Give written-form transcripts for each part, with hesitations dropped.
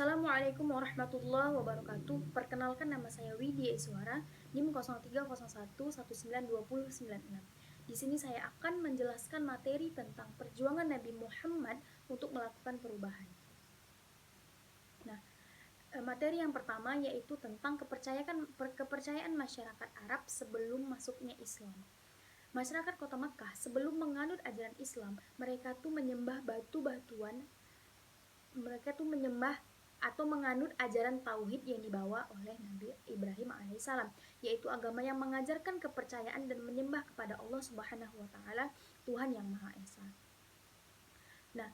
Assalamualaikum warahmatullahi wabarakatuh. Perkenalkan, nama saya Widya Iswara, NIM 0301192096. Di sini saya akan menjelaskan materi tentang perjuangan Nabi Muhammad untuk melakukan perubahan. Nah, materi yang pertama yaitu tentang kepercayaan masyarakat Arab sebelum masuknya Islam. Masyarakat kota Makkah sebelum menganut ajaran Islam, mereka tuh menyembah batu-batuan, mereka tuh menyembah atau menganut ajaran tauhid yang dibawa oleh Nabi Ibrahim alaihissalam, yaitu agama yang mengajarkan kepercayaan dan menyembah kepada Allah Subhanahu wa taala, Tuhan yang Maha Esa. Nah,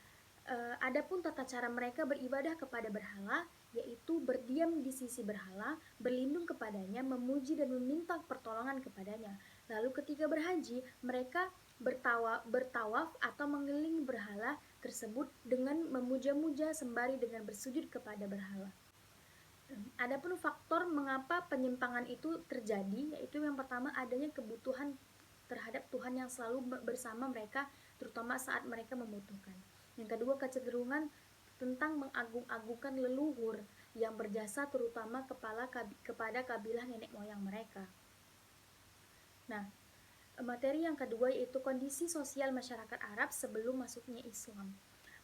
adapun tata cara mereka beribadah kepada berhala, yaitu berdiam di sisi berhala, berlindung kepadanya, memuji dan meminta pertolongan kepadanya. Lalu ketika berhaji, mereka bertawaf atau mengelilingi berhala tersebut dengan memuja-muja sembari dengan bersujud kepada berhala. Adapun faktor mengapa penyimpangan itu terjadi, yaitu yang pertama adanya kebutuhan terhadap Tuhan yang selalu bersama mereka, terutama saat mereka membutuhkan. Yang kedua, kecenderungan tentang mengagung-agungkan leluhur yang berjasa terutama kepada kabilah nenek moyang mereka. Nah, materi yang kedua yaitu kondisi sosial masyarakat Arab sebelum masuknya Islam.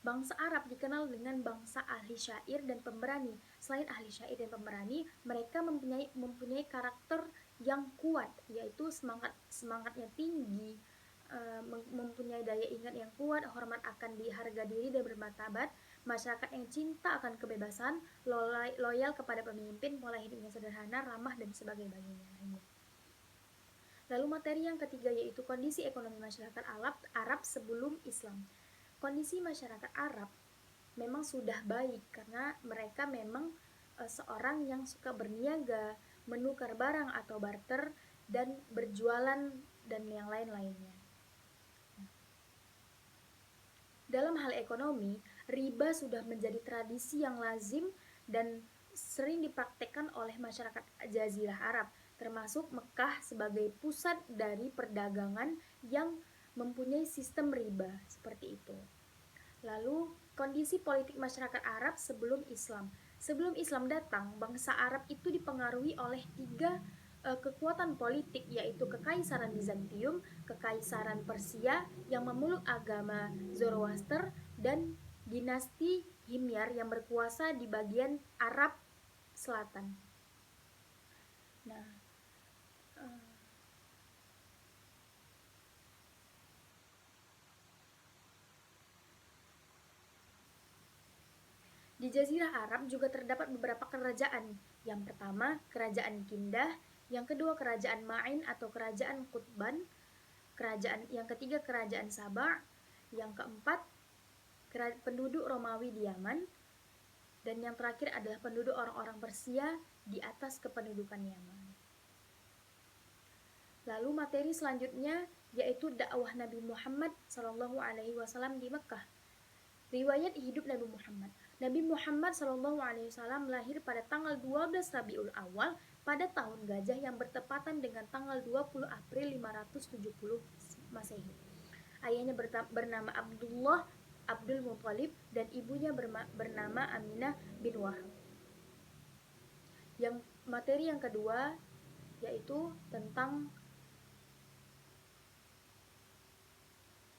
Bangsa Arab dikenal dengan bangsa ahli syair dan pemberani. Selain ahli syair dan pemberani, mereka mempunyai karakter yang kuat, yaitu semangatnya tinggi, mempunyai daya ingat yang kuat, hormat akan harga diri dan bermartabat, masyarakat yang cinta akan kebebasan, loyal kepada pemimpin, pola hidupnya sederhana, ramah dan sebagainya. Lalu materi yang ketiga yaitu kondisi ekonomi masyarakat Arab sebelum Islam. Kondisi masyarakat Arab memang sudah baik karena mereka memang seorang yang suka berniaga, menukar barang atau barter, dan berjualan dan yang lain-lainnya. Dalam hal ekonomi, riba sudah menjadi tradisi yang lazim dan sering dipraktekkan oleh masyarakat Jazirah Arab, termasuk Mekah sebagai pusat dari perdagangan yang mempunyai sistem riba seperti itu. Lalu, kondisi politik masyarakat Arab sebelum Islam. Sebelum Islam datang, bangsa Arab itu dipengaruhi oleh tiga kekuatan politik, yaitu Kekaisaran Bizantium, Kekaisaran Persia yang memeluk agama Zoroaster, dan dinasti Himyar yang berkuasa di bagian Arab Selatan. Nah, di Jazirah Arab juga terdapat beberapa kerajaan. Yang pertama, Kerajaan Kindah, yang kedua Kerajaan Ma'in atau Kerajaan Qutban, yang ketiga Kerajaan Saba, yang keempat penduduk Romawi di Yaman, dan yang terakhir adalah penduduk orang-orang Persia di atas kependudukan Yaman. Lalu materi selanjutnya yaitu dakwah Nabi Muhammad SAW di Mekah. Riwayat hidup Nabi Muhammad. Nabi Muhammad SAW lahir pada tanggal 12 Rabiul Awal pada tahun Gajah yang bertepatan dengan tanggal 20 April 570 Masehi. Ayahnya bernama Abdul Muthalib dan ibunya bernama Aminah bin Wahab. Yang materi yang kedua yaitu tentang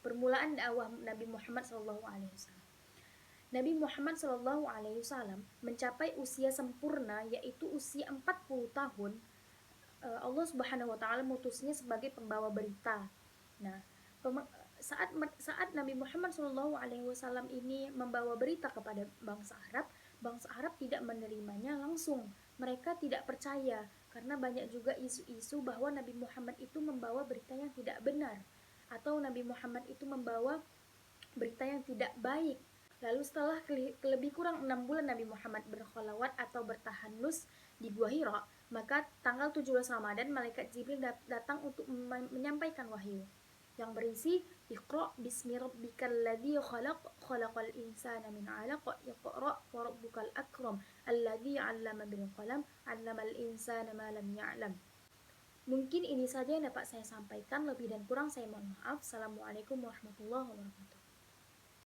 permulaan dakwah Nabi Muhammad SAW. Nabi Muhammad SAW mencapai usia sempurna yaitu usia 40 tahun. Allah Subhanahu wa taala mengutusnya sebagai pembawa berita. Nah, saat Nabi Muhammad SAW ini membawa berita kepada bangsa Arab tidak menerimanya langsung. Mereka tidak percaya karena banyak juga isu-isu bahwa Nabi Muhammad itu membawa berita yang tidak benar, atau Nabi Muhammad itu membawa berita yang tidak baik. Lalu setelah lebih kurang 6 bulan Nabi Muhammad berkholawat atau bertahanus di Gua Hira, maka tanggal 17 Ramadan malaikat Jibril datang untuk menyampaikan wahyu yang berisi Iqra bismi rabbikal ladzi khalaq, khalaqal insana min 'alaq, iqra wa rabbukal akram, alladzi 'allama bil qalam, 'allamal insana ma lam ya'lam. Mungkin ini saja yang dapat saya sampaikan, lebih dan kurang saya mohon maaf. Assalamualaikum warahmatullahi wabarakatuh.